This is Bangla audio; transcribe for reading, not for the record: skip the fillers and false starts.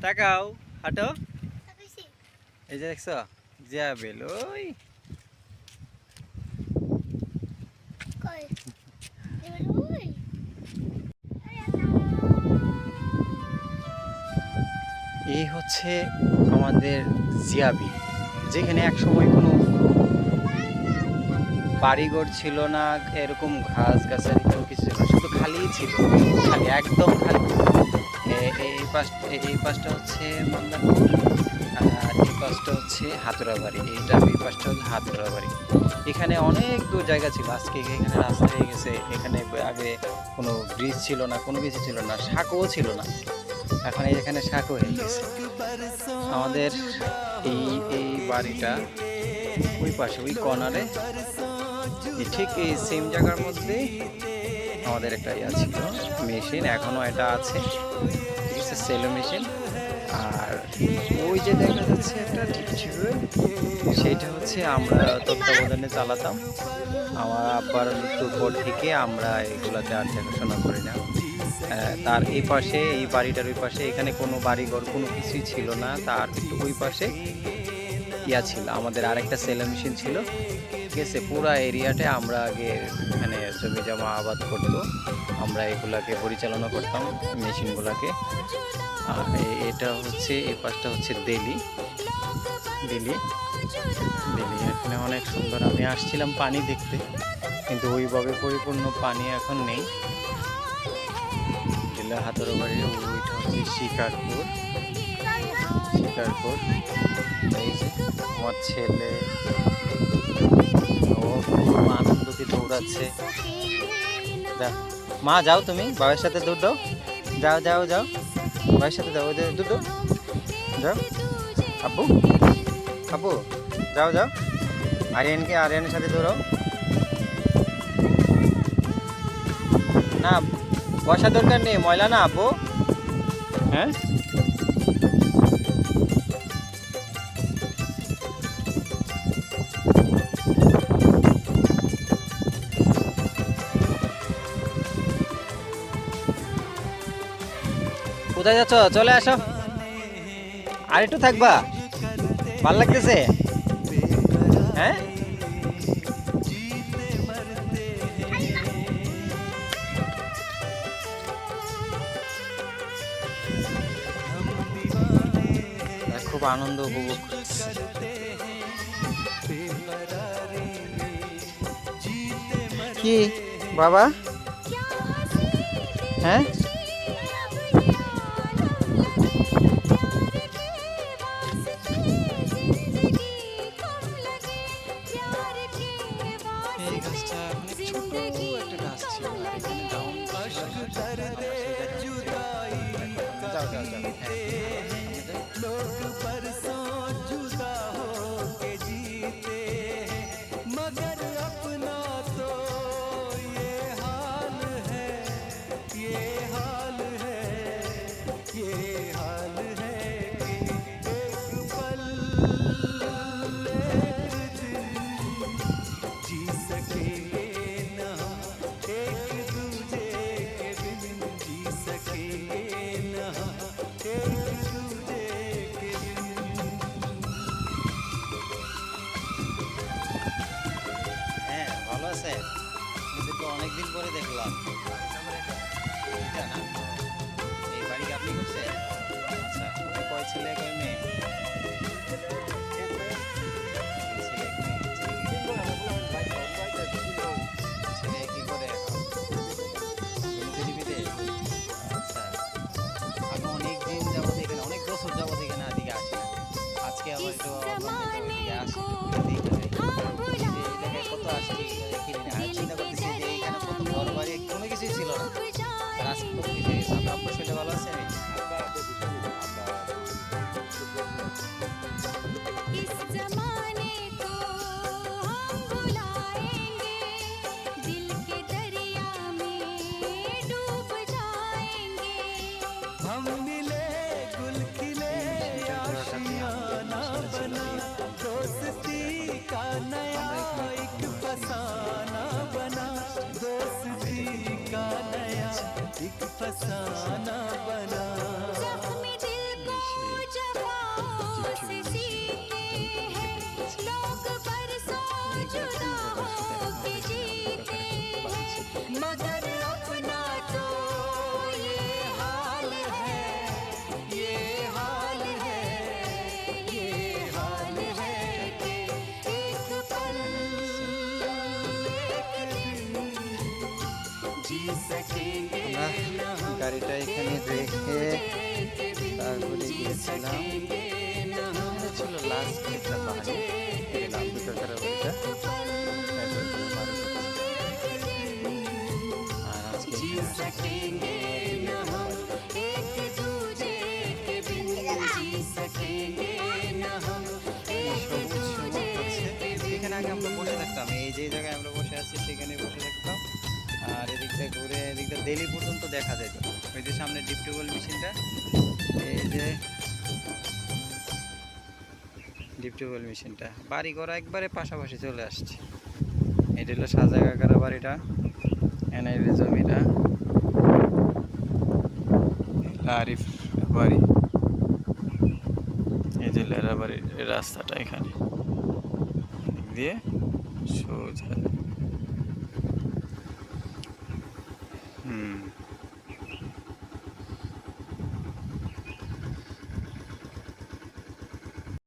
তাকাও, হাঁটো। এই যে দেখছো যাবেল ওই এই হচ্ছে আমাদের জিয়াবি, যেখানে এক সময় কোনো বাড়িঘর ছিল না, এরকম ঘাস গাছালি কোনো কিছু ছিল না, শুধু খালিই ছিল, খালি একদম খালি। এই পাশটা হচ্ছে মন্দারপুর, আর এই পাশটা হচ্ছে হাতুড়া বাড়ি, এই পাশটা হচ্ছে হাতুড়া বাড়ি। এখানে অনেক দূর জায়গা ছিল, আজকে এখানে রাস্তা হয়ে গেছে। এখানে আগে কোনো ব্রিজ ছিল না, কোনো কিছু ছিল না, সাঁকোও ছিল না, এখন এখানে সাঁকো হয়ে গেছে। আমাদের এই এই বাড়িটা ওই পাশে ওই কর্নারে, ঠিক এই সেম জায়গার মধ্যে আমাদের একটা ইয়া ছিল মেশিন, এখনো এটা আছে, ঠিক আছে, সেলো মেশিন। আর ওই যে দেখা যাচ্ছে একটা টিউবওয়েল, সেইটা হচ্ছে আমরা তত্ত্বাবধানে চালাতাম। আমার আব্বার মৃত্যুর পর থেকে আমরা এগুলাতে আর দেখাশোনা করি না। তার এই পাশে, এই বাড়িটার ওই পাশে, এখানে কোনো বাড়িঘর কোনো কিছুই ছিল না, তার একটু ওই পাশে ইয়া ছিল আমাদের আরেকটা সেলো মেশিন ছিল, ঠিক আছে। পুরা এরিয়াতে আমরা আগে এখানে জমি জমা আবাদ করতো, আমরা এগুলাকে পরিচালনা করতাম মেশিনগুলোকে। আর এটা হচ্ছে এই পাশটা হচ্ছে দিল্লি। এখানে অনেক সুন্দর, আমি আসছিলাম পানি দেখতে, কিন্তু ওইভাবে পরিপূর্ণ পানি এখন নেই। জেলা হাতুড়া বাড়ি, ওইটা হচ্ছে শিকারপুর। এই যে আমার ছেলে, ও খুব আনন্দতে দৌড়াচ্ছে। মা যাও, তুমি বাবার সাথে দৌড় দাও, যাও বাবার সাথে যাও, ওদের দৌড় দাও, যাও আব্বু যাও আরিয়ানের সাথে দৌড়াও। না বসা দরকার নেই, ময়লা না আব্বু। হ্যাঁ কোথায় যাচ্ছ? চলে আসো, আর একটু থাকবা, ভাল লাগতেছে? হ্যাঁ খুব আনন্দ উপভোগ করছি। কি বাবা? হ্যাঁ আমরা গাড়িটা এখানে রেখে তারপরে গিয়েছিলাম, এখানে ছিল লাস্ট একটা বাড়ি, গেলাম দুটাকার বাড়িটা, তারপরে কোনো বাড়ি করছি। আর আজকে এখানে আসা সবুজ সবুজ হচ্ছে। এখানে আগে আমরা বসে থাকতাম, এই যে জায়গায় আমরা বসে আছি সেখানে বসে থাকতাম। আর এদিকটা ঘুরে এদিকটা দিল্লি পর্যন্ত দেখা যেত। ওই যে সামনে ডিপ টিউবওয়েল মেশিনটা, এই যে ডিপ টিউবওয়েল মেশিনটা, বাড়ি ঘর একবারে পাশাপাশি চলে আসছে। এটা হলো সাজা কাকার বাড়িটা, এনে জমিটা আরিফ বাড়ি, এই যে লেরা বাড়ির রাস্তাটা এখানে দিয়ে সোজা